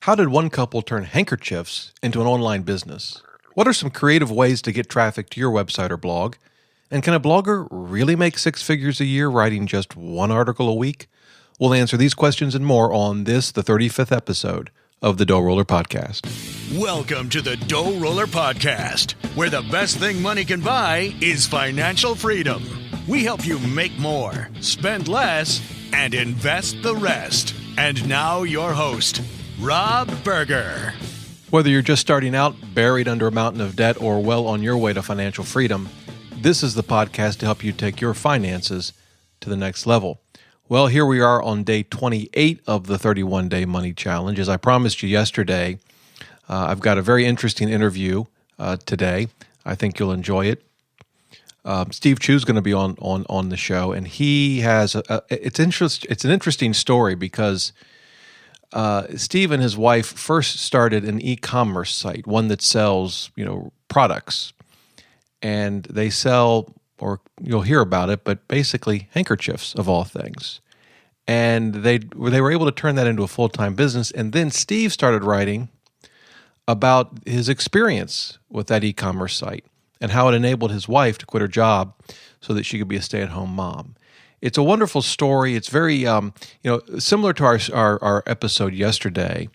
How did one couple turn handkerchiefs into an online business? What are some creative ways to get traffic to your website or blog? And can a blogger really make six figures a year writing just one article a week? We'll answer these questions and more on this, the 35th episode of the DoughRoller Podcast. Welcome to the DoughRoller Podcast, where the best thing money can buy is financial freedom. We help you make more, spend less, and invest the rest. And now your host, Rob Berger. Whether you're just starting out, buried under a mountain of debt, or well on your way to financial freedom, this is the podcast to help you take your finances to the next level. Well, here we are on day 28 of the 31-Day Money Challenge. As I promised you yesterday, I've got a very interesting interview today. I think you'll enjoy it. Steve Chou is going to be on the show, and he has it's an interesting story because Steve and his wife first started an e-commerce site, one that sells products, and they sell, or you'll hear about it, but basically handkerchiefs of all things. And they were able to turn that into a full-time business. And then Steve started writing about his experience with that e-commerce site and how it enabled his wife to quit her job so that she could be a stay-at-home mom. It's a wonderful story. It's very, similar to our episode yesterday,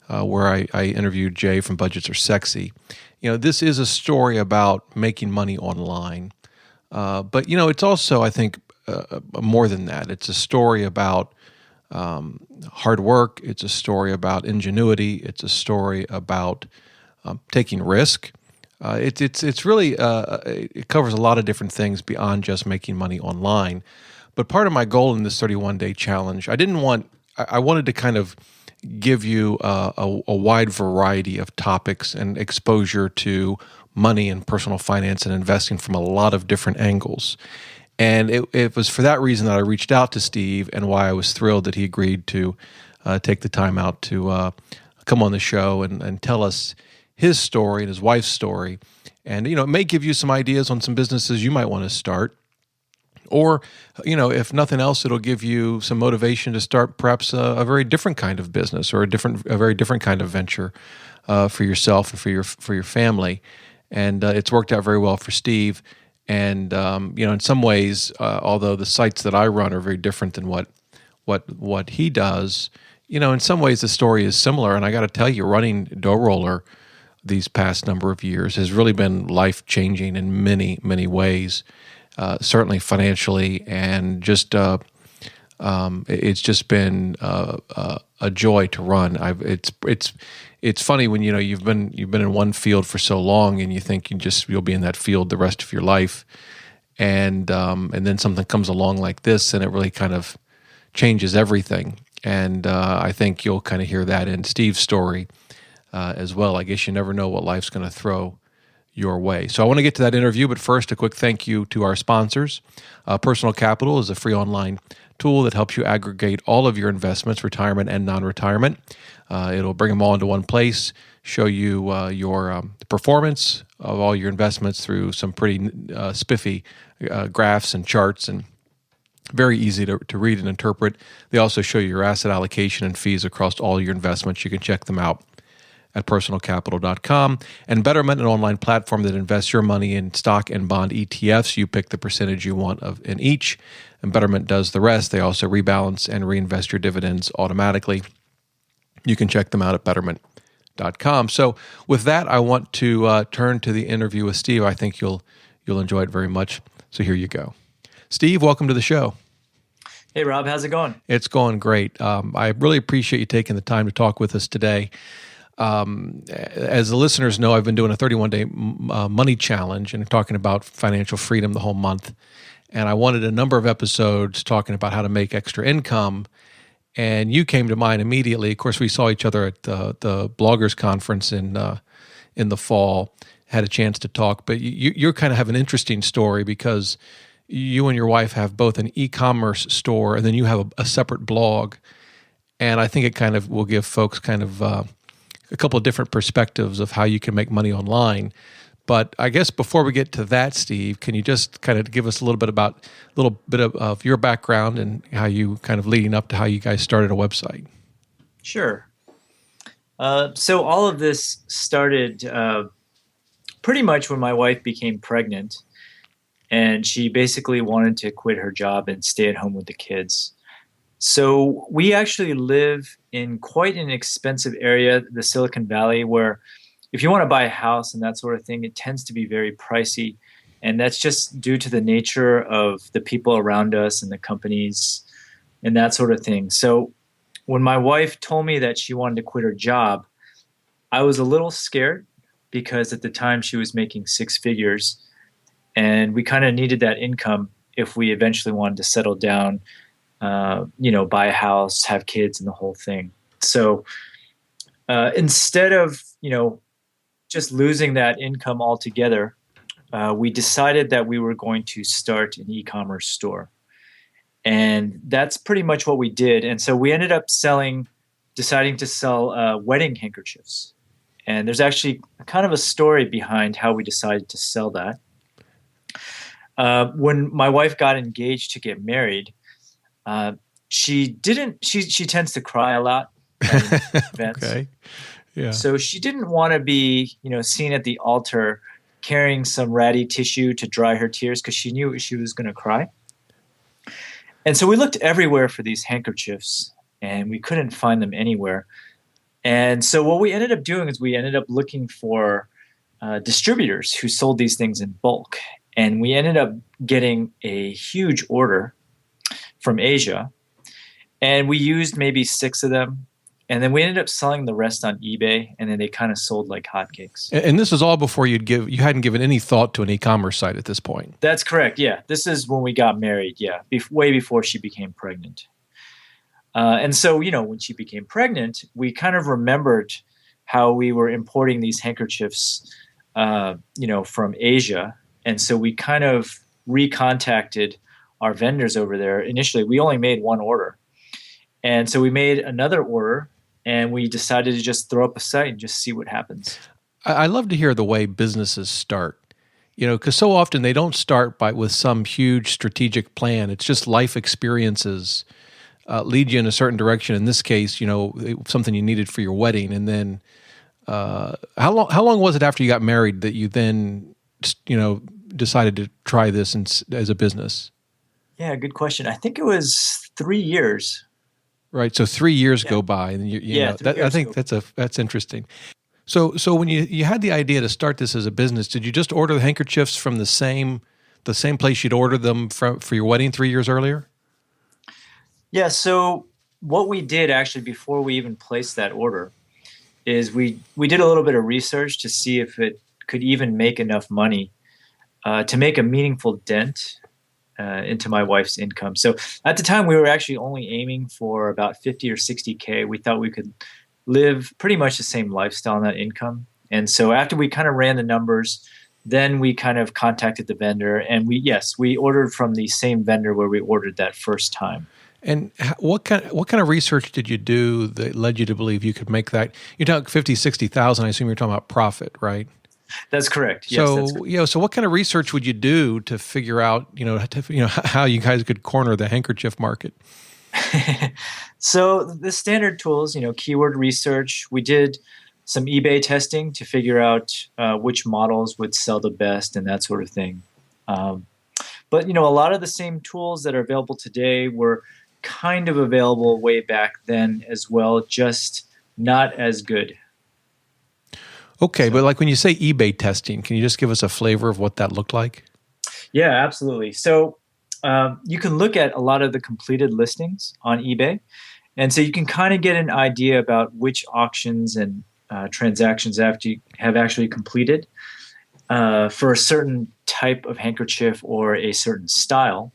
where I interviewed Jay from Budgets Are Sexy. This is a story about making money online. But it's also, I think, more than that. It's a story about hard work. It's a story about ingenuity. It's a story about taking risk. It's really it covers a lot of different things beyond just making money online. But part of my goal in this 31-day challenge, I wanted to kind of give you a wide variety of topics and exposure to money and personal finance and investing from a lot of different angles. And it was for that reason that I reached out to Steve, and why I was thrilled that he agreed to take the time out to come on the show and tell us his story and his wife's story. And, it may give you some ideas on some businesses you might want to start. Or, if nothing else, it'll give you some motivation to start perhaps a very different kind of business or a very different kind of venture for yourself and for your family. And it's worked out very well for Steve. And in some ways, although the sites that I run are very different than what he does, in some ways the story is similar. And I got to tell you, running DoughRoller these past number of years has really been life-changing in many, many ways. Certainly financially, and just it's just been a joy to run. It's funny when you've been in one field for so long, and you think you'll be in that field the rest of your life, and then something comes along like this, and it really kind of changes everything. And I think you'll kind of hear that in Steve's story as well. I guess you never know what life's going to throw your way. So I want to get to that interview, but first, a quick thank you to our sponsors. Personal Capital is a free online tool that helps you aggregate all of your investments, retirement and non-retirement. It'll bring them all into one place, show you your performance of all your investments through some pretty spiffy graphs and charts, and very easy to read and interpret. They also show you your asset allocation and fees across all your investments. You can check them out at personalcapital.com. And Betterment, an online platform that invests your money in stock and bond ETFs. You pick the percentage you want in each, and Betterment does the rest. They also rebalance and reinvest your dividends automatically. You can check them out at betterment.com. So with that, I want to turn to the interview with Steve. I think you'll enjoy it very much. So here you go. Steve, welcome to the show. Hey, Rob. How's it going? It's going great. I really appreciate you taking the time to talk with us today. As the listeners know, I've been doing a 31-day money challenge and talking about financial freedom the whole month. And I wanted a number of episodes talking about how to make extra income. And you came to mind immediately. Of course, we saw each other at the Bloggers Conference in the fall, had a chance to talk. But you kind of have an interesting story because you and your wife have both an e-commerce store and then you have a separate blog. And I think it kind of will give folks kind of a couple of different perspectives of how you can make money online. But I guess before we get to that, Steve, can you just kind of give us a little bit of your background and how you kind of leading up to how you guys started a website? Sure. So all of this started pretty much when my wife became pregnant, and she basically wanted to quit her job and stay at home with the kids. So we actually live in quite an expensive area, the Silicon Valley, where if you want to buy a house and that sort of thing, it tends to be very pricey. And that's just due to the nature of the people around us and the companies and that sort of thing. So when my wife told me that she wanted to quit her job, I was a little scared because at the time she was making six figures and we kind of needed that income if we eventually wanted to settle down, buy a house, have kids, and the whole thing. So instead of, just losing that income altogether, we decided that we were going to start an e-commerce store. And that's pretty much what we did. And so we ended up deciding to sell wedding handkerchiefs. And there's actually kind of a story behind how we decided to sell that. When my wife got engaged to get married, she tends to cry a lot at events. Okay. Yeah. So she didn't want to be, seen at the altar carrying some ratty tissue to dry her tears because she knew she was going to cry. And so we looked everywhere for these handkerchiefs and we couldn't find them anywhere. And so what we ended up doing is we ended up looking for distributors who sold these things in bulk. And we ended up getting a huge order from Asia. And we used maybe 6 of them. And then we ended up selling the rest on eBay, and then they kind of sold like hotcakes. And this is all before you hadn't given any thought to an e-commerce site at this point. That's correct. Yeah, this is when we got married. Yeah, way before she became pregnant. And so, when she became pregnant, we kind of remembered how we were importing these handkerchiefs, from Asia, and so we kind of recontacted our vendors over there. Initially, we only made one order, and so we made another order. And we decided to just throw up a site and just see what happens. I love to hear the way businesses start, because so often they don't start with some huge strategic plan. It's just life experiences lead you in a certain direction. In this case, something you needed for your wedding. And then how long was it after you got married that you then, decided to try this as a business? Yeah, good question. I think it was 3 years. Right, so 3 years go by, and I think that's interesting. So when you had the idea to start this as a business, did you just order the handkerchiefs from the same place you'd ordered them for your wedding 3 years earlier? Yeah. So what we did actually before we even placed that order is we did a little bit of research to see if it could even make enough money to make a meaningful dent into my wife's income. So at the time, we were actually only aiming for about 50 or 60K. We thought we could live pretty much the same lifestyle on that income. And so after we kind of ran the numbers, then we kind of contacted the vendor, and we ordered from the same vendor where we ordered that first time. And what kind of research did you do that led you to believe you could make that? You talk 50, 60,000. I assume you're talking about profit, right? That's correct. Yes, so, that's correct. So what kind of research would you do to figure out, how you guys could corner the handkerchief market? So the standard tools, keyword research. We did some eBay testing to figure out which models would sell the best and that sort of thing. But, a lot of the same tools that are available today were kind of available way back then as well, just not as good. Okay, but like when you say eBay testing, can you just give us a flavor of what that looked like? Yeah, absolutely. So you can look at a lot of the completed listings on eBay. And so you can kind of get an idea about which auctions and transactions have actually completed for a certain type of handkerchief or a certain style.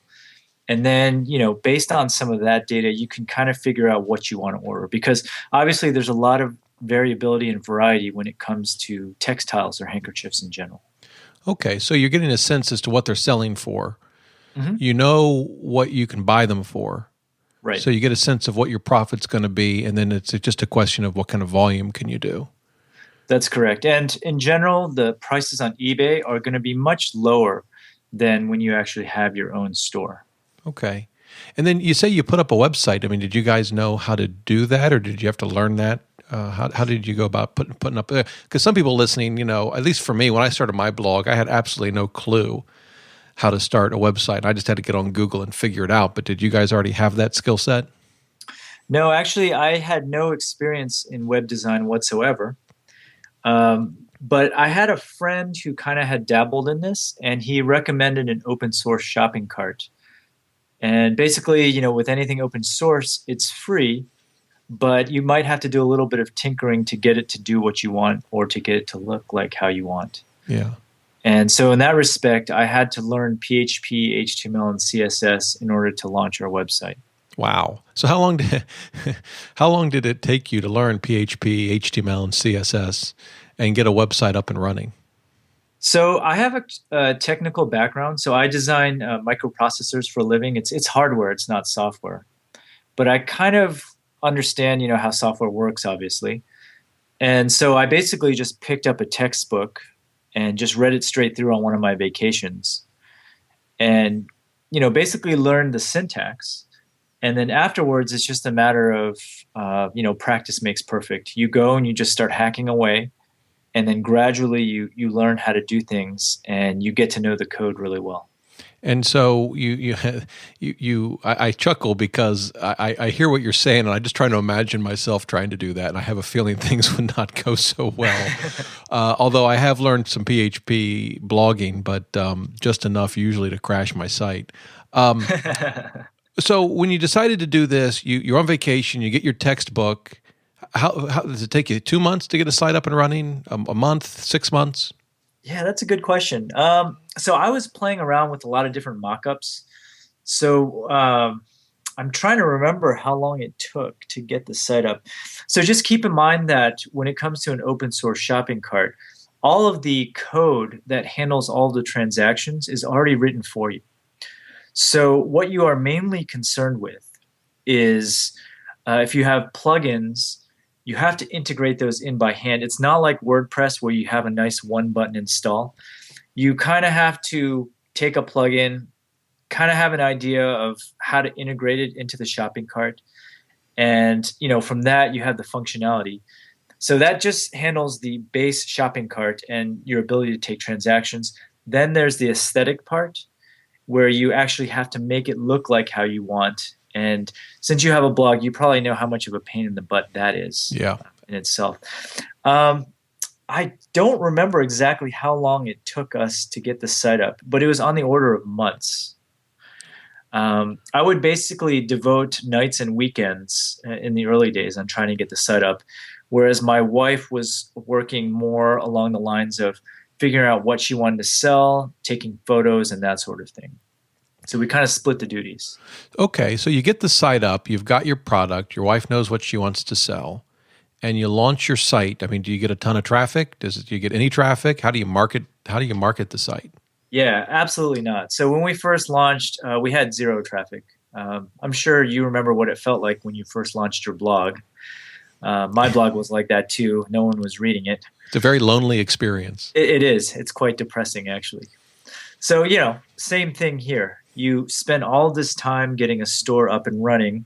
And then, based on some of that data, you can kind of figure out what you want to order. Because obviously there's a lot of variability and variety when it comes to textiles or handkerchiefs in general. Okay, so you're getting a sense as to what they're selling for. Mm-hmm. You know what you can buy them for. Right. So you get a sense of what your profit's going to be, and then it's just a question of what kind of volume can you do. That's correct. And in general, the prices on eBay are going to be much lower than when you actually have your own store. Okay. And then you say you put up a website. I mean, did you guys know how to do that, or did you have to learn that? How did you go about putting up? Because some people listening, at least for me, when I started my blog, I had absolutely no clue how to start a website. I just had to get on Google and figure it out. But did you guys already have that skill set? No, actually, I had no experience in web design whatsoever. But I had a friend who kind of had dabbled in this, and he recommended an open source shopping cart. And basically, with anything open source, it's free, but you might have to do a little bit of tinkering to get it to do what you want or to get it to look like how you want. Yeah. And so in that respect, I had to learn PHP, HTML, and CSS in order to launch our website. Wow. So how long did it take you to learn PHP, HTML, and CSS and get a website up and running? So I have a technical background. So I design microprocessors for a living. It's hardware. It's not software. But I kind of understand, how software works, obviously. And so I basically just picked up a textbook and just read it straight through on one of my vacations and, basically learned the syntax. And then afterwards, it's just a matter of, practice makes perfect. You go and you just start hacking away. And then gradually you learn how to do things and you get to know the code really well. And so I chuckle because I hear what you're saying, and I just try to imagine myself trying to do that, and I have a feeling things would not go so well. Although I have learned some PHP blogging, but just enough usually to crash my site. So when you decided to do this, you're on vacation, you get your textbook. How does it take you 2 months to get a site up and running? A month, 6 months? Yeah, that's a good question. So I was playing around with a lot of different mock-ups. So I'm trying to remember how long it took to get the site up. So just keep in mind that when it comes to an open source shopping cart, all of the code that handles all the transactions is already written for you. So what you are mainly concerned with is if you have plugins, you have to integrate those in by hand. It's not like WordPress where you have a nice one-button install. You kind of have to take a plugin, kind of have an idea of how to integrate it into the shopping cart. And, from that, you have the functionality. So that just handles the base shopping cart and your ability to take transactions. Then there's the aesthetic part where you actually have to make it look like how you want. And since you have a blog, you probably know how much of a pain in the butt that is in itself. I don't remember exactly how long it took us to get the site up, but it was on the order of months. I would basically devote nights and weekends in the early days on trying to get the site up, whereas my wife was working more along the lines of figuring out what she wanted to sell, taking photos, and that sort of thing. So we kind of split the duties. Okay, so you get the site up, you've got your product, your wife knows what she wants to sell, and you launch your site. I mean, do you get a ton of traffic? Do you get any traffic? How do you market the site? Yeah, absolutely not. So when we first launched, we had zero traffic. I'm sure you remember what it felt like when you first launched your blog. My blog was like that too. No one was reading it. It's a very lonely experience. It is. It's quite depressing, actually. So, same thing here. You spend all this time getting a store up and running,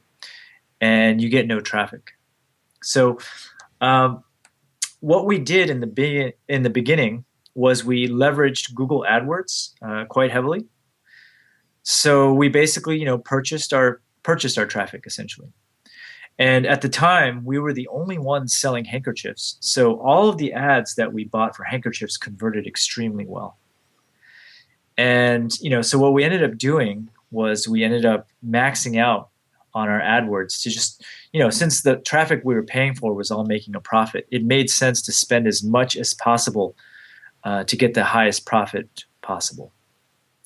and you get no traffic. So what we did in the beginning was we leveraged Google AdWords quite heavily. So we basically, purchased our traffic essentially. And at the time, we were the only ones selling handkerchiefs. So all of the ads that we bought for handkerchiefs converted extremely well. And, so what we ended up doing was we ended up maxing out on our AdWords to just, since the traffic we were paying for was all making a profit, it made sense to spend as much as possible to get the highest profit possible.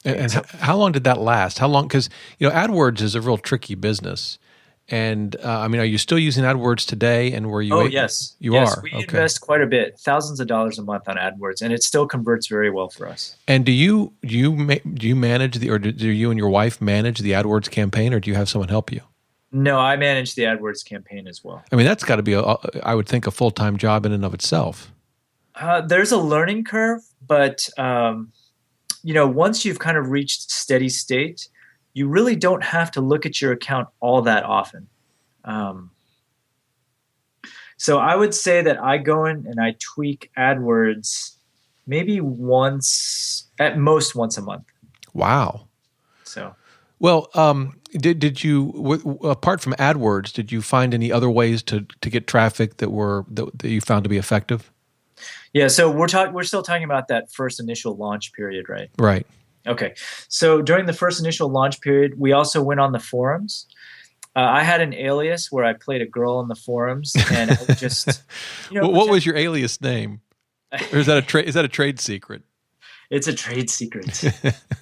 And how long did that last? How long? Because, AdWords is a real tricky business. And are you still using AdWords today? And were you? Oh, yes. You are. We invest quite a bit, thousands of dollars a month on AdWords, and it still converts very well for us. And do you manage do you and your wife manage the AdWords campaign, or do you have someone help you? No, I manage the AdWords campaign as well. I mean, that's got to be I would think a full-time job in and of itself. There's a learning curve, but once you've kind of reached steady state, you really don't have to look at your account all that often. So I would say that I go in and I tweak AdWords maybe at most once a month. Wow. So, well, did you, apart from AdWords, did you find any other ways to get traffic that you found to be effective? Yeah. So we're still talking about that first initial launch period, right? Right. Okay. So during the first initial launch period, we also went on the forums. I had an alias where I played a girl in the forums, and I would just, what was your alias name? Or is that a trade secret? It's a trade secret.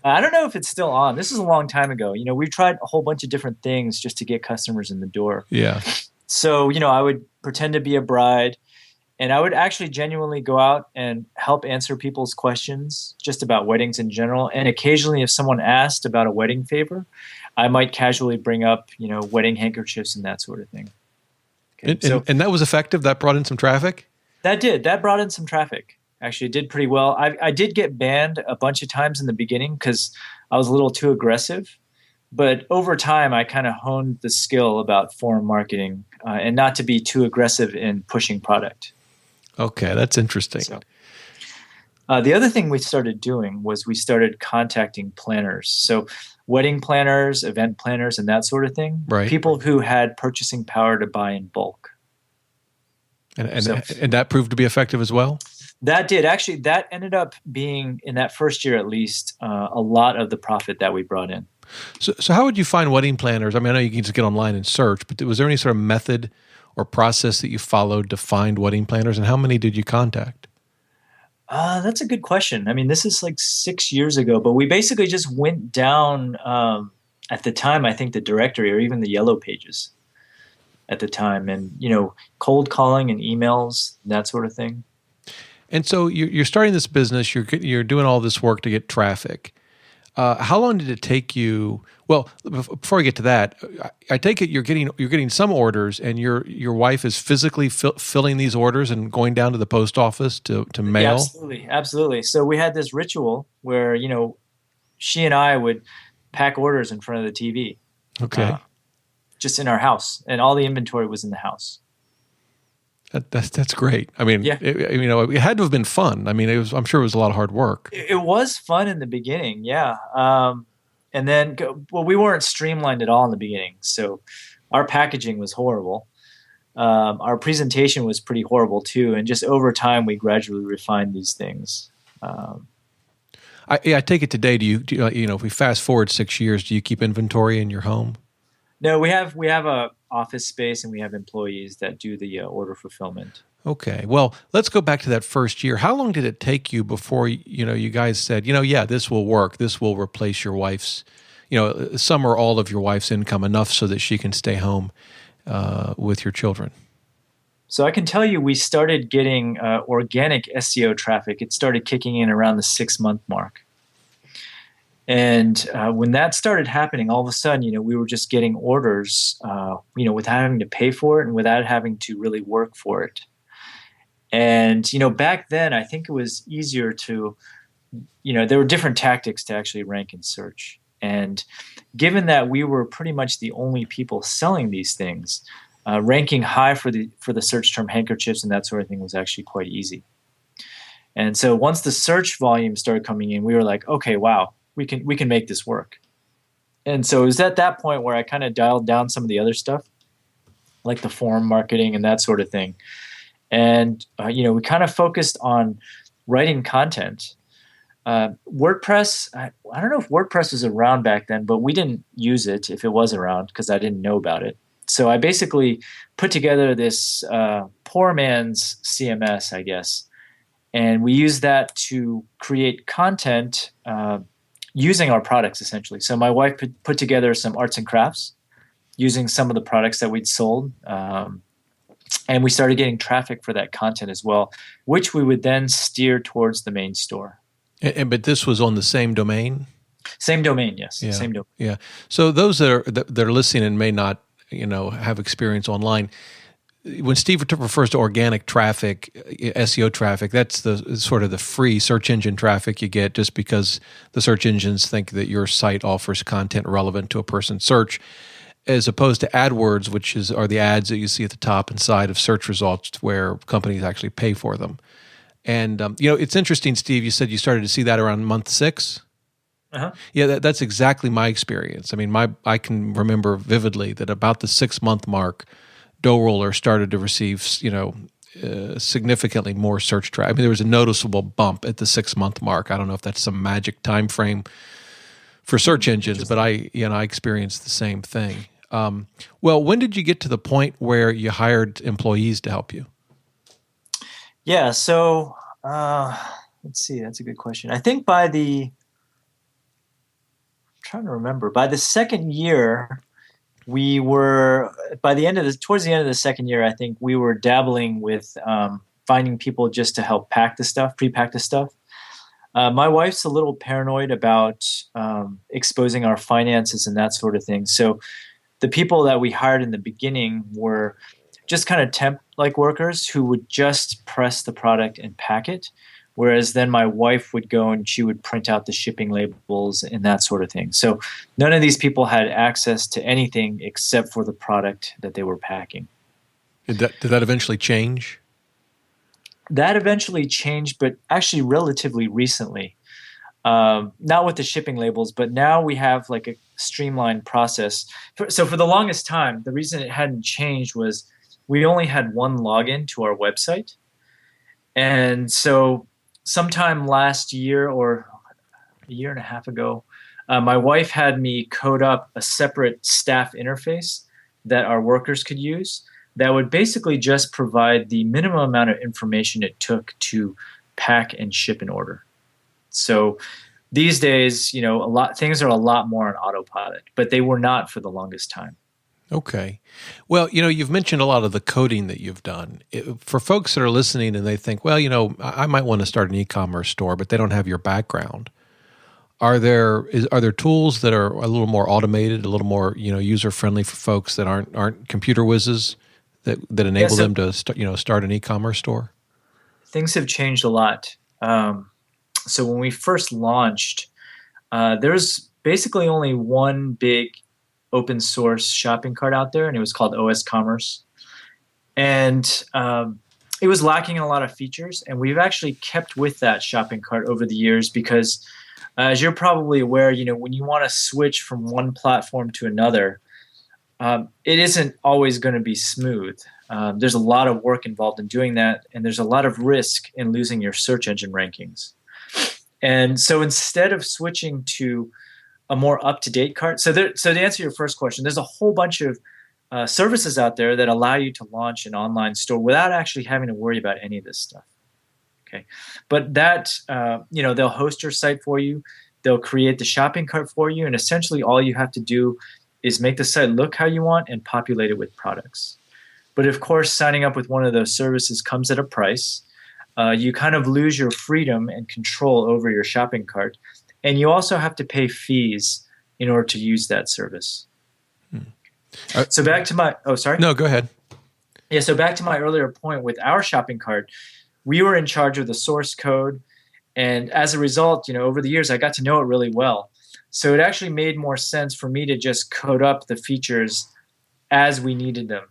I don't know if it's still on. This is a long time ago. We tried a whole bunch of different things just to get customers in the door. Yeah. So, I would pretend to be a bride, and I would actually genuinely go out and help answer people's questions just about weddings in general. And occasionally, if someone asked about a wedding favor, I might casually bring up, wedding handkerchiefs and that sort of thing. Okay, and that was effective? That brought in some traffic? That brought in some traffic. Actually, it did pretty well. I did get banned a bunch of times in the beginning because I was a little too aggressive. But over time, I kind of honed the skill about forum marketing and not to be too aggressive in pushing product. Okay, that's interesting. So, the other thing we started doing was we started contacting planners. So wedding planners, event planners, and that sort of thing. Right. People who had purchasing power to buy in bulk. And that proved to be effective as well? That did. Actually, that ended up being, in that first year at least, a lot of the profit that we brought in. So how would you find wedding planners? I mean, I know you can just get online and search, but was there any sort of method or process that you followed to find wedding planners, and how many did you contact? That's a good question. I mean, this is like 6 years ago, but we basically just went down at the time, I think the directory or even the yellow pages at the time, and, cold calling and emails, that sort of thing. And so you're starting this business, you're doing all this work to get traffic. How long did it take you? Well, before I get to that, I take it you're getting some orders, and your wife is physically filling these orders and going down to the post office to mail. Yeah, absolutely. So we had this ritual where she and I would pack orders in front of the TV. Okay. Just in our house, and all the inventory was in the house. That's great. I mean, yeah. It had to have been fun. I mean, I'm sure it was a lot of hard work. It was fun in the beginning, yeah. And then, we weren't streamlined at all in the beginning. So our packaging was horrible. Our presentation was pretty horrible too. And just over time, we gradually refined these things. I take it today. Do you if we fast forward 6 years, do you keep inventory in your home? No, we have a office space, and we have employees that do the order fulfillment. Okay. Well, let's go back to that first year. How long did it take you before you guys said, yeah, this will work. This will replace your wife's, some or all of your wife's income enough so that she can stay home with your children? So I can tell you, we started getting organic SEO traffic. It started kicking in around the 6-month mark. And when that started happening, all of a sudden, we were just getting orders, without having to pay for it and without having to really work for it. And, back then, I think it was easier to, there were different tactics to actually rank in search. And given that we were pretty much the only people selling these things, ranking high for the search term handkerchiefs and that sort of thing was actually quite easy. And so once the search volume started coming in, we were like, okay, wow. We can make this work. And so it was at that point where I kind of dialed down some of the other stuff, like the forum marketing and that sort of thing. And, we kind of focused on writing content. WordPress, I don't know if WordPress was around back then, but we didn't use it if it was around because I didn't know about it. So I basically put together this poor man's CMS, I guess. And we used that to create content using our products, essentially. So my wife put together some arts and crafts using some of the products that we'd sold. And we started getting traffic for that content as well, which we would then steer towards the main store. But this was on the same domain? Same domain, yes. Yeah. Same domain. Yeah. So those that are listening and may not, have experience online, when Steve refers to organic traffic, SEO traffic, that's the sort of the free search engine traffic you get just because the search engines think that your site offers content relevant to a person's search, as opposed to AdWords, which are the ads that you see at the top and side of search results where companies actually pay for them. And, it's interesting, Steve, you said you started to see that around month 6. Uh-huh. Yeah, that's exactly my experience. I mean, I can remember vividly that about the 6-month mark, DoughRoller started to receive, significantly more search traffic. I mean, there was a noticeable bump at the 6-month mark. I don't know if that's some magic time frame for search engines, but I experienced the same thing. Well, when did you get to the point where you hired employees to help you? Yeah, so let's see. That's a good question. I think I'm trying to remember. By the second year, towards the end of the second year, I think we were dabbling with finding people just to help pre-pack the stuff. My wife's a little paranoid about exposing our finances and that sort of thing. So the people that we hired in the beginning were just kind of temp-like workers who would just press the product and pack it. Whereas then my wife would go and she would print out the shipping labels and that sort of thing. So none of these people had access to anything except for the product that they were packing. Did that eventually change? That eventually changed, but actually relatively recently. Not with the shipping labels, but now we have like a streamlined process. So for the longest time, the reason it hadn't changed was we only had one login to our website. And so sometime last year or a year and a half ago, my wife had me code up a separate staff interface that our workers could use that would basically just provide the minimum amount of information it took to pack and ship an order. So these days, things are a lot more on autopilot, but they were not for the longest time. Okay. Well, you've mentioned a lot of the coding that you've done. For folks that are listening and they think, well, I might want to start an e-commerce store, but they don't have your background. Are there tools that are a little more automated, a little more, user-friendly for folks that aren't computer whizzes that enable them to start an e-commerce store? Things have changed a lot. So when we first launched, there's basically only one big open source shopping cart out there, and it was called eCommerce. And it was lacking in a lot of features, and we've actually kept with that shopping cart over the years because, as you're probably aware, when you want to switch from one platform to another, it isn't always going to be smooth. There's a lot of work involved in doing that, and there's a lot of risk in losing your search engine rankings. And so instead of switching to a more up-to-date cart. So to answer your first question, there's a whole bunch of services out there that allow you to launch an online store without actually having to worry about any of this stuff. Okay, but that they'll host your site for you, they'll create the shopping cart for you, and essentially all you have to do is make the site look how you want and populate it with products. But of course, signing up with one of those services comes at a price. You kind of lose your freedom and control over your shopping cart. And you also have to pay fees in order to use that service. So back to my – sorry? No, go ahead. Yeah, so back to my earlier point with our shopping cart, we were in charge of the source code. And as a result, over the years, I got to know it really well. So it actually made more sense for me to just code up the features as we needed them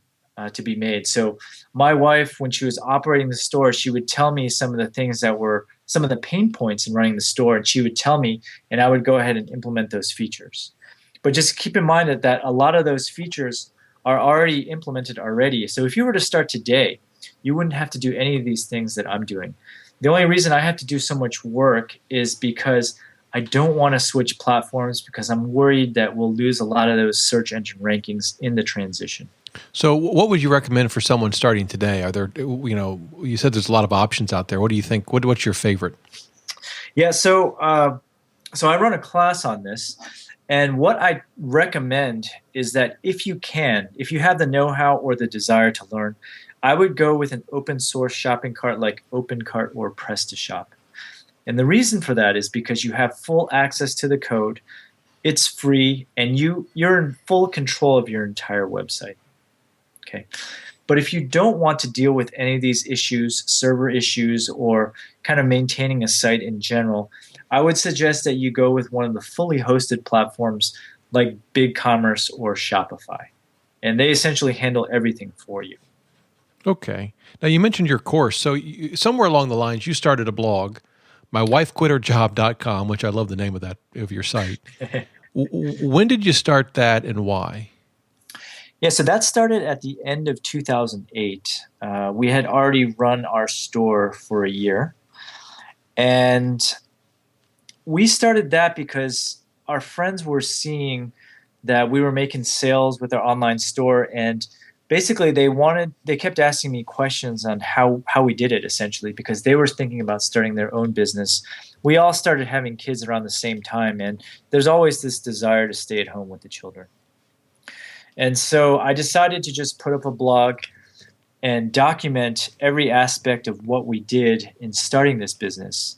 to be made. So my wife, when she was operating the store, she would tell me some of the things that were – some of the pain points in running the store, and she would tell me, and I would go ahead and implement those features. But just keep in mind that a lot of those features are already implemented already. So if you were to start today, you wouldn't have to do any of these things that I'm doing. The only reason I have to do so much work is because I don't want to switch platforms because I'm worried that we'll lose a lot of those search engine rankings in the transition. So what would you recommend for someone starting today? Are there, you said there's a lot of options out there. What do you think? What's your favorite? Yeah, so I run a class on this, and what I recommend is that if you have the know-how or the desire to learn, I would go with an open source shopping cart like OpenCart or Press2Shop. And the reason for that is because you have full access to the code, it's free, and you're in full control of your entire website. Okay. But if you don't want to deal with any of these issues, server issues, or kind of maintaining a site in general, I would suggest that you go with one of the fully hosted platforms like BigCommerce or Shopify. And they essentially handle everything for you. Okay. Now, you mentioned your course. So somewhere along the lines, you started a blog, mywifequitherjob.com, which I love the name of your site. When did you start that and why? Yeah, so that started at the end of 2008. We had already run our store for a year. And we started that because our friends were seeing that we were making sales with our online store, and basically they kept asking me questions on how we did it, essentially, because they were thinking about starting their own business. We all started having kids around the same time, and there's always this desire to stay at home with the children. And so I decided to just put up a blog and document every aspect of what we did in starting this business.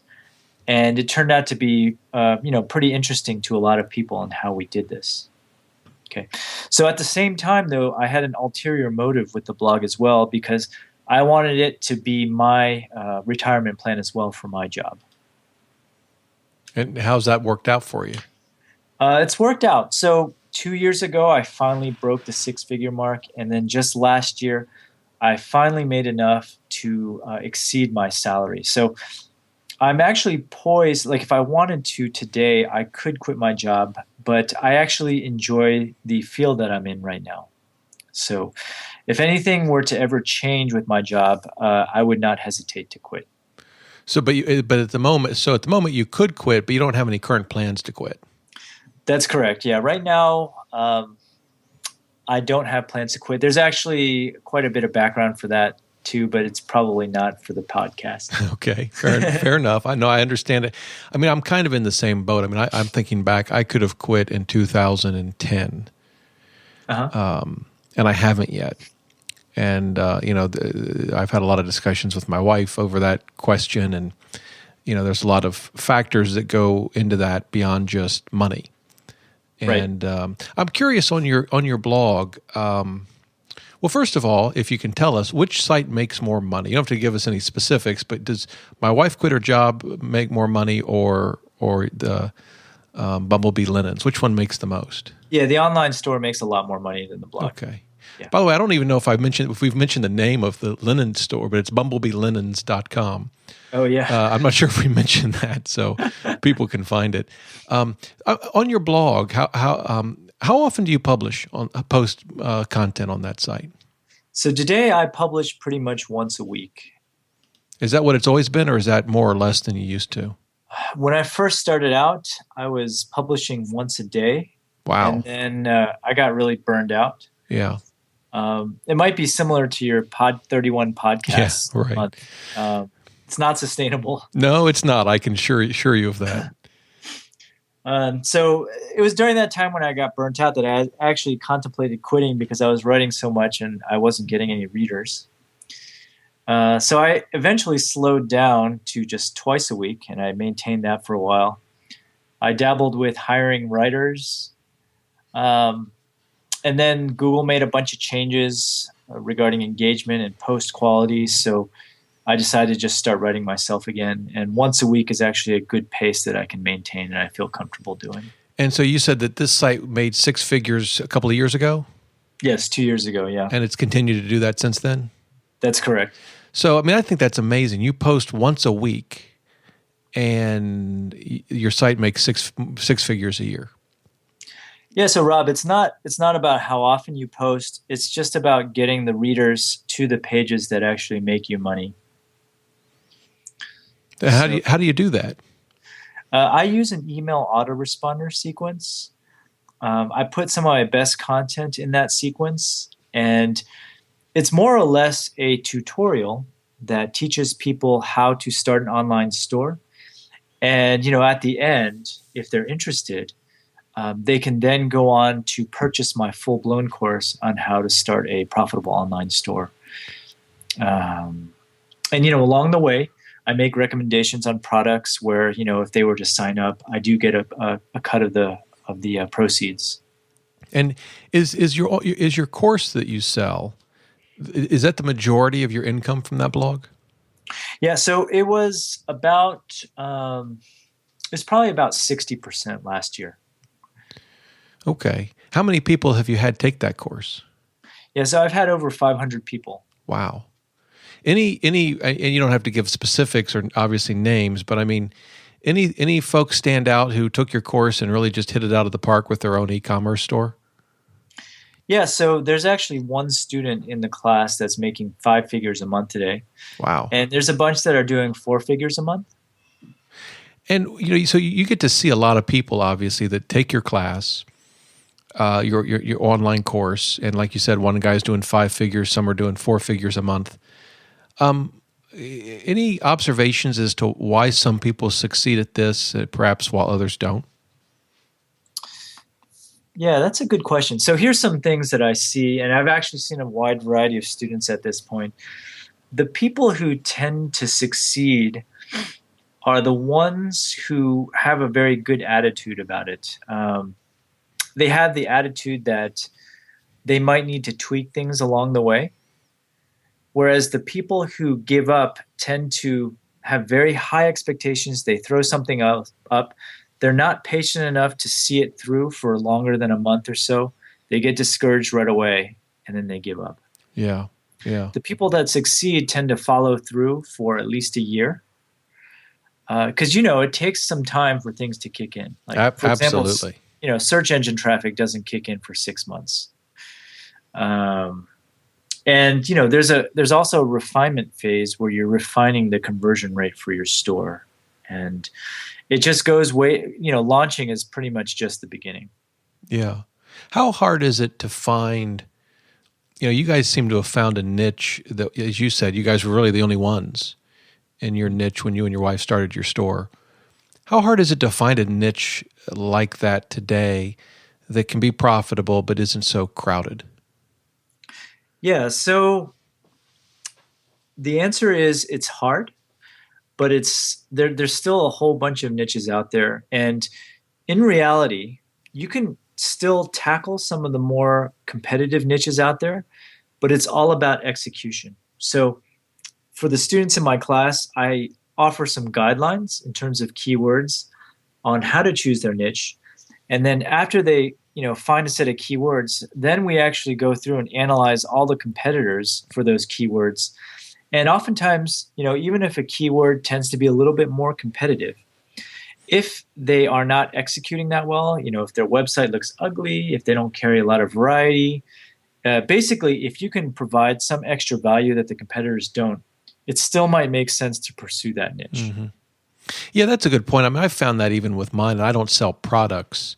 And it turned out to be pretty interesting to a lot of people on how we did this. Okay. So at the same time, though, I had an ulterior motive with the blog as well, because I wanted it to be my retirement plan as well for my job. And how's that worked out for you? It's worked out. So 2 years ago, I finally broke the six-figure mark. And then just last year, I finally made enough to exceed my salary. So I'm actually poised, like if I wanted to today, I could quit my job, but I actually enjoy the field that I'm in right now. So if anything were to ever change with my job, I would not hesitate to quit. So, but at the moment you could quit, but you don't have any current plans to quit. That's correct. Yeah. Right now, I don't have plans to quit. There's actually quite a bit of background for that too, but it's probably not for the podcast. Okay. Fair enough. I know. I understand it. I mean, I'm kind of in the same boat. I mean, I'm thinking back, I could have quit in 2010. And I haven't yet. And, I've had a lot of discussions with my wife over that question. And, there's a lot of factors that go into that beyond just money. And I'm curious on your blog. Well, first of all, if you can tell us which site makes more money. You don't have to give us any specifics, but does My Wife Quit Her Job make more money, or the Bumblebee Linens? Which one makes the most? Yeah, the online store makes a lot more money than the blog. Okay. Yeah. By the way, I don't even know if we've mentioned the name of the linen store, but it's bumblebeelinens.com. Oh, yeah. I'm not sure if we mentioned that, so people can find it. On your blog, how often do you post content on that site? So today I publish pretty much once a week. Is that what it's always been, or is that more or less than you used to? When I first started out, I was publishing once a day. Wow. And then I got really burned out. Yeah. It might be similar to your Pod 31 podcast. Yeah, right. It's not sustainable. No, it's not. I can assure you of that. So it was during that time when I got burnt out that I actually contemplated quitting, because I was writing so much and I wasn't getting any readers. So I eventually slowed down to just twice a week, and I maintained that for a while. I dabbled with hiring writers. And then Google made a bunch of changes regarding engagement and post quality. So I decided to just start writing myself again. And once a week is actually a good pace that I can maintain and I feel comfortable doing. And so you said that this site made six figures a couple of years ago? Yes, 2 years ago, yeah. And it's continued to do that since then? That's correct. So, I mean, I think that's amazing. You post once a week and your site makes six figures a year. Yeah, so Rob, it's not about how often you post. It's just about getting the readers to the pages that actually make you money. How do you do that? I use an email autoresponder sequence. I put some of my best content in that sequence, and it's more or less a tutorial that teaches people how to start an online store. And at the end, if they're interested, they can then go on to purchase my full-blown course on how to start a profitable online store. And along the way, I make recommendations on products where, if they were to sign up, I do get a cut of the proceeds. And is your course that you sell, Is that the majority of your income from that blog? Yeah, so it was about it's probably about 60% last year. Okay. How many people have you had take that course? Yeah, so I've had over 500 people. Wow. Any, and you don't have to give specifics or obviously names, but I mean, any folks stand out who took your course and really just hit it out of the park with their own e-commerce store? Yeah, so there's actually one student in the class that's making 5 figures a month today. Wow. And there's a bunch that are doing 4 figures a month. And so you get to see a lot of people, obviously, that take your class, your online course, and like you said, one guy's doing 5 figures, some are doing 4 figures a month. Any observations as to why some people succeed at this, perhaps while others don't? Yeah, that's a good question. So here's some things that I see, and I've actually seen a wide variety of students at this point. The people who tend to succeed are the ones who have a very good attitude about it. They have the attitude that they might need to tweak things along the way, whereas the people who give up tend to have very high expectations. They throw something up. They're not patient enough to see it through for longer than a month or so. They get discouraged right away, and then they give up. Yeah, yeah. The people that succeed tend to follow through for at least a year. Because, it takes some time for things to kick in. Like, for example, absolutely. Search engine traffic doesn't kick in for 6 months. And there's also a refinement phase where you're refining the conversion rate for your store. And it just goes launching is pretty much just the beginning. Yeah. How hard is it to find, you guys seem to have found a niche that, as you said, you guys were really the only ones in your niche when you and your wife started your store. How hard is it to find a niche like that today that can be profitable but isn't so crowded? Yeah, so the answer is it's hard, but there's still a whole bunch of niches out there. And in reality, you can still tackle some of the more competitive niches out there, but it's all about execution. So for the students in my class, I offer some guidelines in terms of keywords on how to choose their niche. And then after they find a set of keywords, then we actually go through and analyze all the competitors for those keywords. And oftentimes, even if a keyword tends to be a little bit more competitive, if they are not executing that well, if their website looks ugly, if they don't carry a lot of variety, basically, if you can provide some extra value that the competitors don't, it still might make sense to pursue that niche. Mm-hmm. Yeah, that's a good point. I mean, I've found that even with mine. I don't sell products.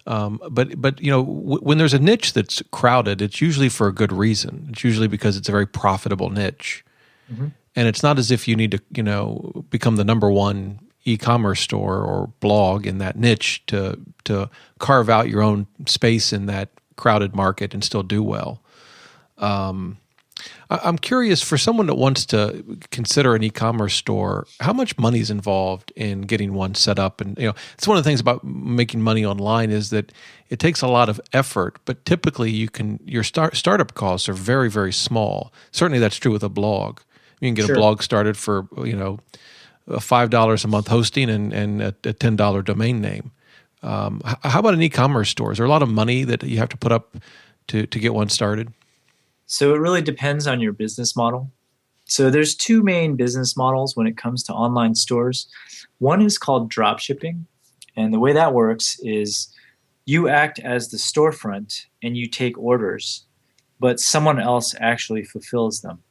But when there's a niche that's crowded, it's usually for a good reason. It's usually because it's a very profitable niche. Mm-hmm. And it's not as if you need to, become the number one e-commerce store or blog in that niche to carve out your own space in that crowded market and still do well. I'm curious, for someone that wants to consider an e-commerce store, how much money is involved in getting one set up? And it's one of the things about making money online is that it takes a lot of effort, but typically your startup costs are very, very small. Certainly that's true with a blog. You can get a blog started for $5 a month hosting and a $10 domain name. How about an e-commerce store? Is there a lot of money that you have to put up to get one started? So it really depends on your business model. So there's 2 main business models when it comes to online stores. One is called drop shipping. And the way that works is you act as the storefront and you take orders, but someone else actually fulfills them.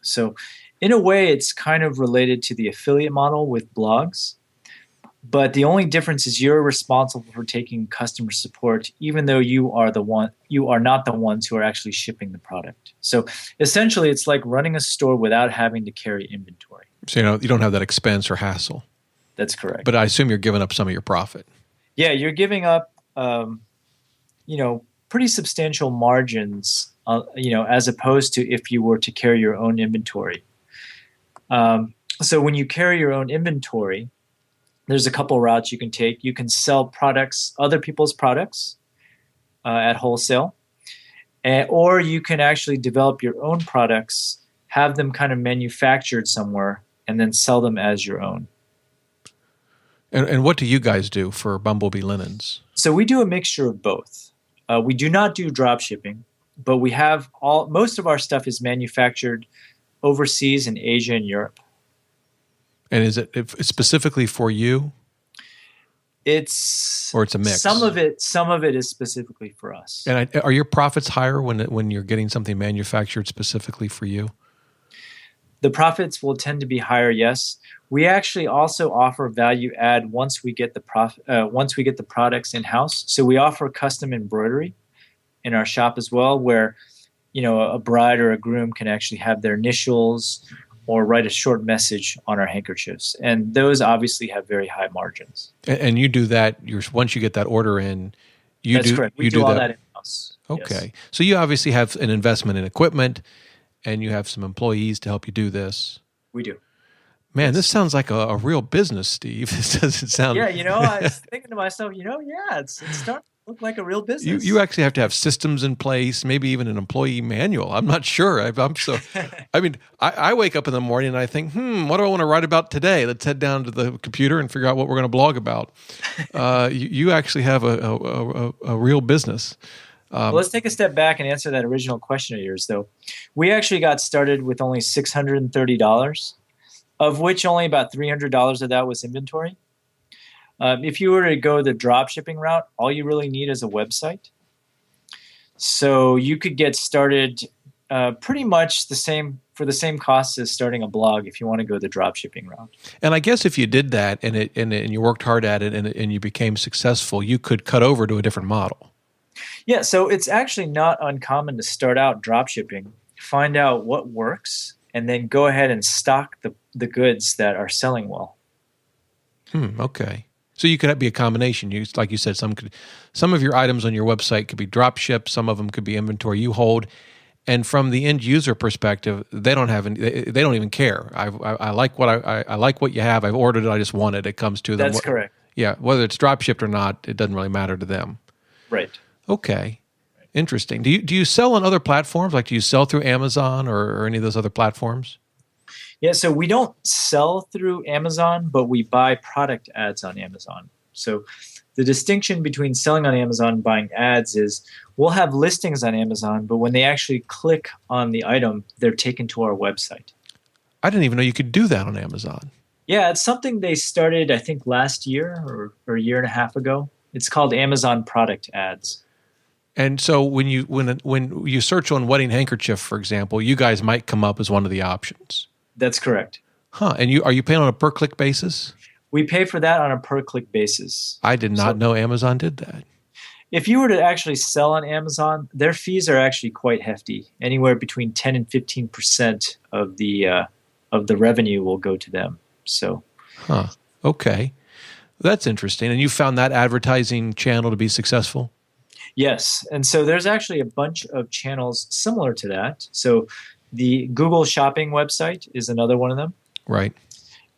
So in a way, it's kind of related to the affiliate model with blogs. But the only difference is you're responsible for taking customer support, even though you are not the ones who are actually shipping the product. So essentially, it's like running a store without having to carry inventory. So you don't have that expense or hassle. That's correct. But I assume you're giving up some of your profit. Yeah, you're giving up, pretty substantial margins, as opposed to if you were to carry your own inventory. So when you carry your own inventory, there's a couple routes you can take. You can sell products, other people's products, at wholesale. Or you can actually develop your own products, have them kind of manufactured somewhere, and then sell them as your own. And what do you guys do for Bumblebee Linens? So we do a mixture of both. We do not do drop shipping, but we have most of our stuff is manufactured overseas in Asia and Europe. And is it specifically for you? Or it's a mix? Some of it is specifically for us. And are your profits higher when you're getting something manufactured specifically for you? The profits will tend to be higher, yes. We actually also offer value add once we get the products in house. So we offer custom embroidery in our shop as well, where a bride or a groom can actually have their initials or write a short message on our handkerchiefs, and those obviously have very high margins. And you do that. Once you get that order in, That's correct. We do all that in house. Okay, yes. So you obviously have an investment in equipment, and you have some employees to help you do this. We do. Man, This sounds like a real business, Steve. It doesn't sound. Yeah, I was thinking to myself, it's starting to look like a real business. You actually have to have systems in place, maybe even an employee manual. I'm not sure. I wake up in the morning and I think, what do I want to write about today? Let's head down to the computer and figure out what we're going to blog about. You actually have a real business. Well, let's take a step back and answer that original question of yours, though. We actually got started with only $630, of which only about $300 of that was inventory. If you were to go the drop shipping route, all you really need is a website. So you could get started pretty much for the same cost as starting a blog if you want to go the drop shipping route. And I guess if you did that and you worked hard at it and you became successful, you could cut over to a different model. Yeah, so it's actually not uncommon to start out drop shipping, find out what works, and then go ahead and stock the goods that are selling well. Okay. So you could be a combination. Like you said, some of your items on your website could be drop shipped. Some of them could be inventory you hold. And from the end user perspective, they don't even care. I like what you have. I've ordered it. I just want it. It comes to them. That's correct. Yeah, whether it's drop shipped or not, it doesn't really matter to them. Right. Okay. Interesting. Do you sell on other platforms? Like, do you sell through Amazon or any of those other platforms? Yeah, so we don't sell through Amazon, but we buy product ads on Amazon. So the distinction between selling on Amazon and buying ads is we'll have listings on Amazon, but when they actually click on the item, they're taken to our website. I didn't even know you could do that on Amazon. Yeah, it's something they started, I think, last year or a year and a half ago. It's called Amazon Product Ads. And so when you search on wedding handkerchief, for example, you guys might come up as one of the options. That's correct. Huh. And are you paying on a per-click basis? We pay for that on a per-click basis. I did not know Amazon did that. If you were to actually sell on Amazon, their fees are actually quite hefty. Anywhere between 10 and 15% of the revenue will go to them. So. Huh. Okay. That's interesting. And you found that advertising channel to be successful? Yes. And so there's actually a bunch of channels similar to that. So the Google Shopping website is another one of them. Right.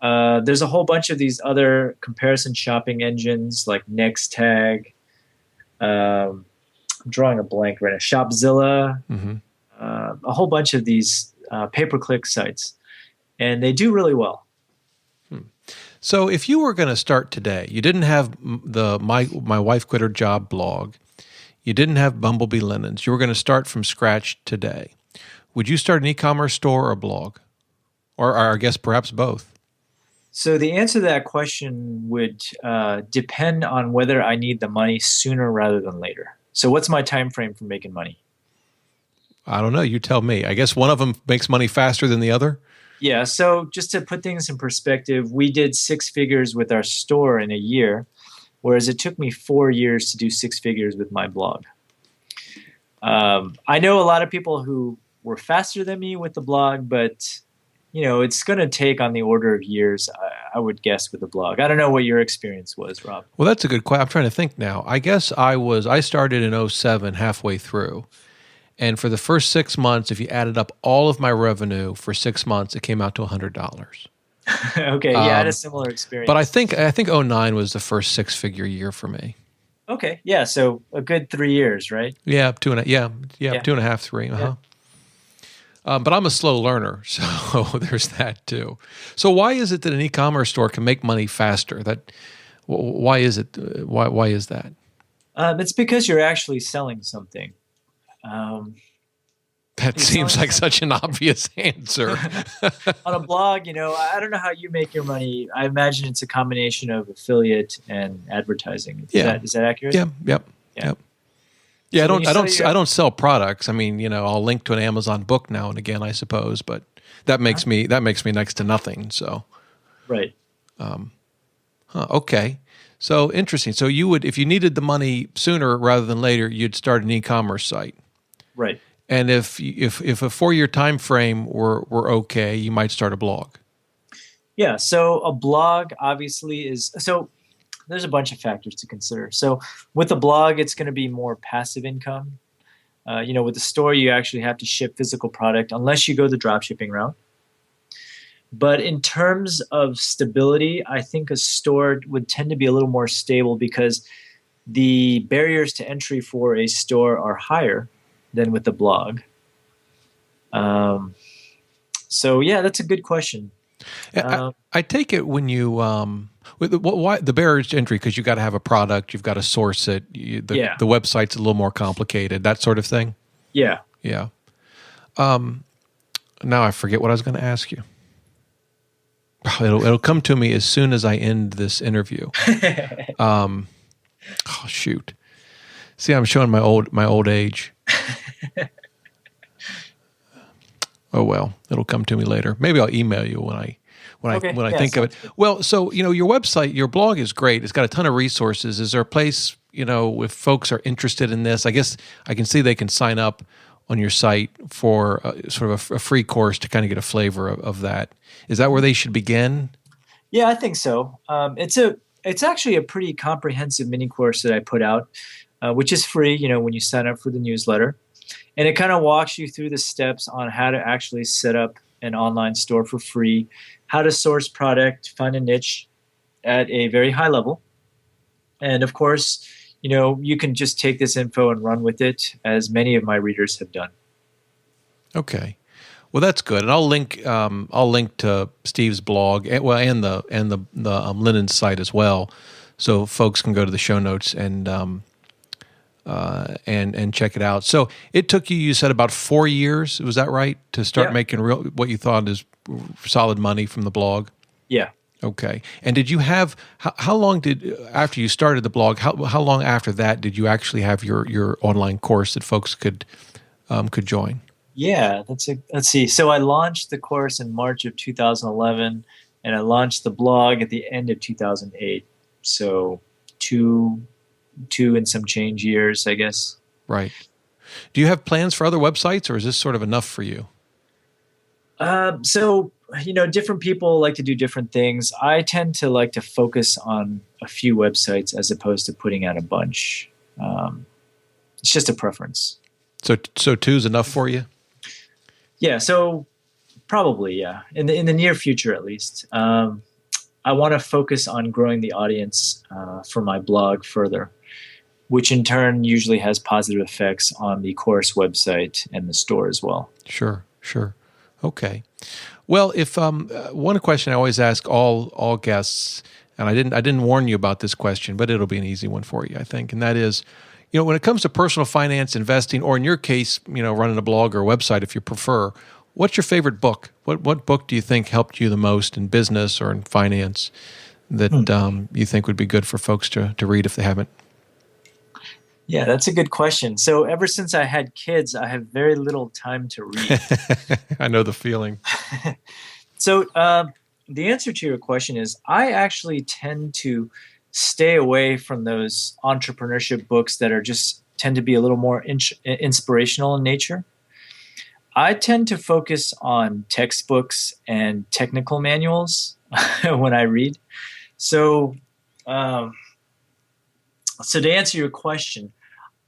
There's a whole bunch of these other comparison shopping engines like NextTag. I'm drawing a blank right now. Shopzilla. Mm-hmm. A whole bunch of these pay-per-click sites. And they do really well. So if you were going to start today, you didn't have the My Wife Quit Her Job blog. You didn't have Bumblebee Linens. You were going to start from scratch today. Would you start an e-commerce store or a blog? Or I guess perhaps both? So the answer to that question would depend on whether I need the money sooner rather than later. So what's my time frame for making money? I don't know. You tell me. I guess one of them makes money faster than the other? Yeah. So just to put things in perspective, we did 6 figures with our store in a year, whereas it took me 4 years to do 6 figures with my blog. I know a lot of people who were faster than me with the blog, but it's going to take on the order of years, I would guess, with the blog. I don't know what your experience was, Rob. Well, that's a good question. I'm trying to think now. I guess I started in 2007 halfway through. And for the first 6 months, if you added up all of my revenue for 6 months, it came out to $100. Okay, yeah, I had a similar experience. But I think 2009 was the first 6-figure year for me. Okay. Yeah. So a good 3 years, right? Yeah, two and a, yeah, yeah, Yeah. 2.5, 3. Yeah. But I'm a slow learner, so there's that too. So why is it that an e-commerce store can make money faster? Why is it? Why is that? It's because you're actually selling something. Um, That you're seems selling like something such an obvious answer. on a blog. I don't know how you make your money. I imagine it's a combination of affiliate and advertising. Yeah, Is that accurate? yeah, yep, Yeah. yep. Yeah, So when you sell I your don't sell products. I mean, I'll link to an Amazon book now and again, I suppose, but that makes me next to nothing. So, right. okay. So interesting. So you would, if you needed the money sooner rather than later, you'd start an e-commerce site. Right. And if a 4-year time frame were okay, you might start a blog. Yeah. So a blog obviously is so. There's a bunch of factors to consider. So with a blog, it's going to be more passive income. With the store, you actually have to ship physical product unless you go the drop shipping route. But in terms of stability, I think a store would tend to be a little more stable because the barriers to entry for a store are higher than with the blog. So yeah, that's a good question. I take it when you why the barriers to entry, because you got to have a product, you've got to source it. The website's a little more complicated, that sort of thing. Yeah. Yeah. Now I forget what I was going to ask you. It'll come to me as soon as I end this interview. Oh shoot! See, I'm showing my old age. Oh well, it'll come to me later. Maybe I'll email you when I think of it. Well, so your website, your blog is great. It's got a ton of resources. Is there a place if folks are interested in this? I guess I can see they can sign up on your site for sort of a free course to kind of get a flavor of that. Is that where they should begin? Yeah, I think so. It's actually a pretty comprehensive mini course that I put out, which is free. When you sign up for the newsletter. And it kind of walks you through the steps on how to actually set up an online store for free, how to source product, find a niche at a very high level. And of course, you can just take this info and run with it, as many of my readers have done. Okay. Well, that's good. And I'll link to Steve's blog and the Linen site as well, so folks can go to the show notes and check it out. So it took you said about 4 years, was that right, to start making what you thought is solid money from the blog? Yeah. Okay. And did you have how long after you started the blog? How long after that did you actually have your online course that folks could join? Yeah, let's see. So I launched the course in March of 2011, and I launched the blog at the end of 2008. So two and some change years, I guess. Right. Do you have plans for other websites, or is this sort of enough for you? So, different people like to do different things. I tend to like to focus on a few websites as opposed to putting out a bunch. It's just a preference. So 2's enough for you? Yeah. So probably, yeah. In the near future, at least. I want to focus on growing the audience for my blog further, which in turn usually has positive effects on the course website and the store as well. Sure. Okay. Well, if one question I always ask all guests, and I didn't warn you about this question, but it'll be an easy one for you, I think, and that is, when it comes to personal finance, investing, or in your case, running a blog or a website if you prefer, what's your favorite book? What book do you think helped you the most in business or in finance that you think would be good for folks to read if they haven't? Yeah, that's a good question. So ever since I had kids, I have very little time to read. I know the feeling. So the answer to your question is I actually tend to stay away from those entrepreneurship books that tend to be a little more inspirational in nature. I tend to focus on textbooks and technical manuals when I read. So to answer your question,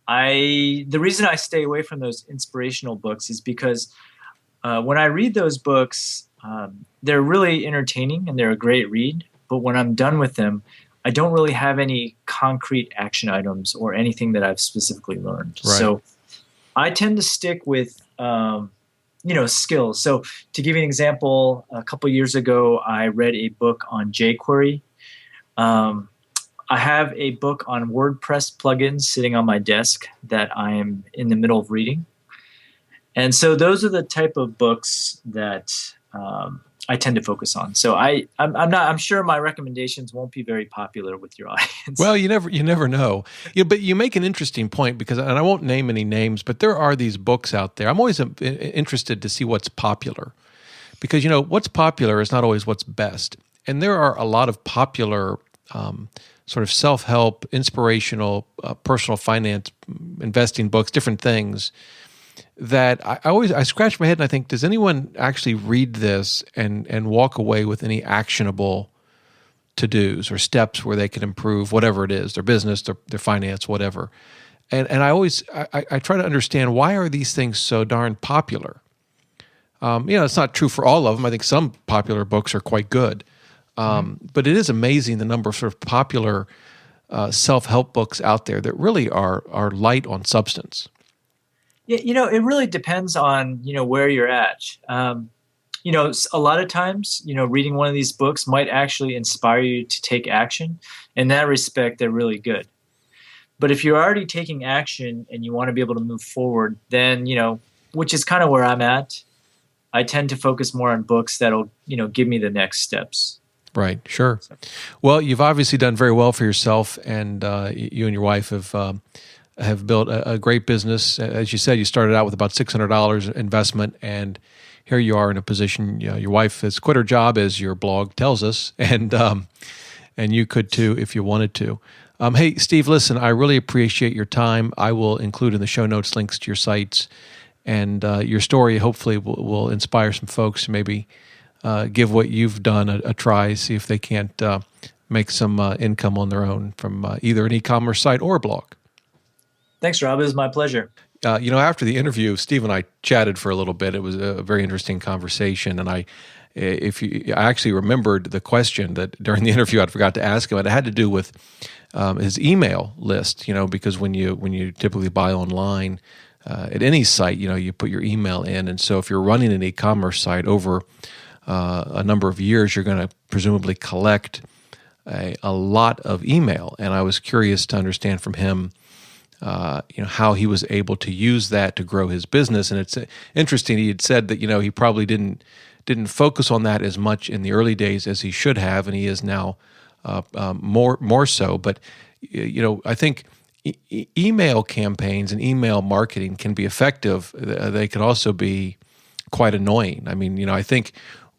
the reason I stay away from those inspirational books is because when I read those books, they're really entertaining and they're a great read. But when I'm done with them, I don't really have any concrete action items or anything that I've specifically learned. Right. So I tend to stick with, skills. So to give you an example, a couple years ago, I read a book on jQuery. I have a book on WordPress plugins sitting on my desk that I am in the middle of reading. And so those are the type of books that I tend to focus on. So I'm sure my recommendations won't be very popular with your audience. Well, you never know. But you make an interesting point because, and I won't name any names, but there are these books out there. I'm always interested to see what's popular, because what's popular is not always what's best. And there are a lot of popular sort of self-help, inspirational, personal finance, investing books, different things that I scratch my head and I think, does anyone actually read this and walk away with any actionable to-dos or steps where they can improve whatever it is, their business, their finance, whatever. And I try to understand, why are these things so darn popular? It's not true for all of them. I think some popular books are quite good. But it is amazing the number of sort of popular self-help books out there that really are light on substance. Yeah, it really depends on, where you're at. A lot of times, reading one of these books might actually inspire you to take action. In that respect, they're really good. But if you're already taking action and you want to be able to move forward, then, which is kind of where I'm at, I tend to focus more on books that'll, give me the next steps. Right, sure. Well, you've obviously done very well for yourself, and you and your wife have built a great business. As you said, you started out with about $600 investment, and here you are in a position. Your wife has quit her job, as your blog tells us, and you could too if you wanted to. Hey, Steve, listen, I really appreciate your time. I will include in the show notes links to your sites, and your story hopefully will inspire some folks to maybe give what you've done a try, see if they can't make some income on their own from either an e-commerce site or a blog. Thanks, Rob. It was my pleasure. After the interview, Steve and I chatted for a little bit. It was a very interesting conversation, and I actually remembered the question that during the interview I forgot to ask him, and it had to do with his email list. Because when you typically buy online at any site, you put your email in, and so if you're running an e-commerce site over a number of years, you're going to presumably collect a lot of email. And I was curious to understand from him, how he was able to use that to grow his business. And it's interesting. He had said that, he probably didn't focus on that as much in the early days as he should have, and he is now more so. But, I think email campaigns and email marketing can be effective. They can also be quite annoying. I mean, I think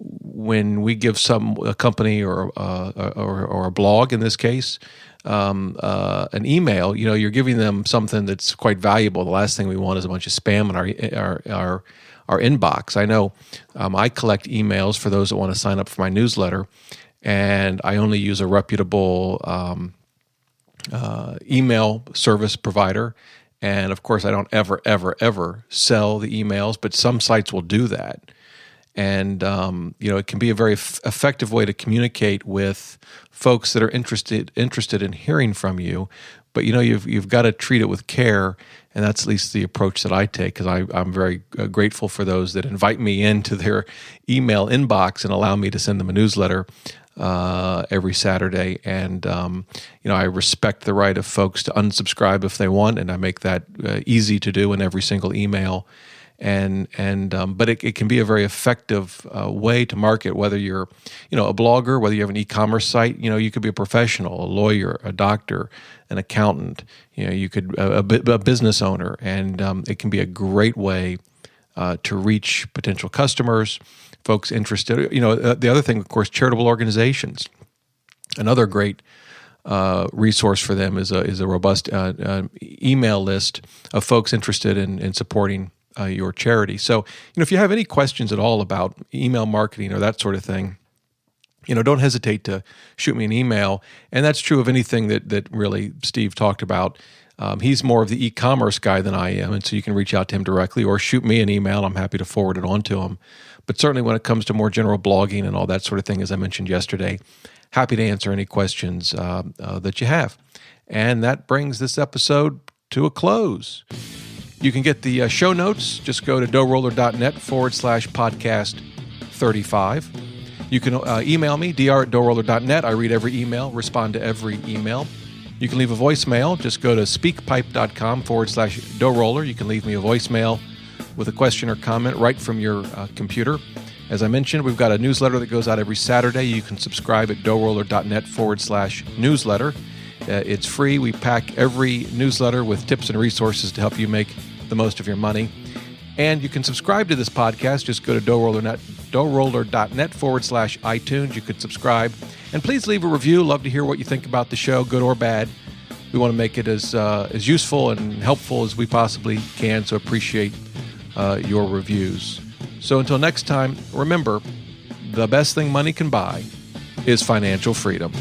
when we give a company or a blog in this case, an email, you're giving them something that's quite valuable. The last thing we want is a bunch of spam in our inbox. I know I collect emails for those that want to sign up for my newsletter, and I only use a reputable email service provider. And of course, I don't ever sell the emails, but some sites will do that. And it can be a very effective way to communicate with folks that are interested in hearing from you. But you've got to treat it with care, and that's at least the approach that I take, because I'm very grateful for those that invite me into their email inbox and allow me to send them a newsletter every Saturday. And I respect the right of folks to unsubscribe if they want, and I make that easy to do in every single email. But it can be a very effective way to market, whether you're, a blogger, whether you have an e-commerce site. You could be a professional, a lawyer, a doctor, an accountant. You could a business owner, and it can be a great way to reach potential customers, folks interested. The other thing, of course, charitable organizations. Another great resource for them is a robust email list of folks interested in supporting your charity. So, if you have any questions at all about email marketing or that sort of thing, don't hesitate to shoot me an email. And that's true of anything that really Steve talked about. He's more of the e-commerce guy than I am, and so you can reach out to him directly or shoot me an email. I'm happy to forward it on to him. But certainly when it comes to more general blogging and all that sort of thing, as I mentioned yesterday, happy to answer any questions that you have. And that brings this episode to a close. You can get the show notes. Just go to DoughRoller.net/podcast 35. You can email me, dr@DoughRoller.net. I read every email, respond to every email. You can leave a voicemail. Just go to speakpipe.com/DoughRoller. You can leave me a voicemail with a question or comment right from your computer. As I mentioned, we've got a newsletter that goes out every Saturday. You can subscribe at DoughRoller.net/newsletter. It's free. We pack every newsletter with tips and resources to help you make the most of your money. And you can subscribe to this podcast. Just go to DoughRoller.net/iTunes. You could subscribe. And please leave a review. Love to hear what you think about the show, good or bad. We want to make it as useful and helpful as we possibly can, so appreciate your reviews. So until next time, remember, the best thing money can buy is financial freedom.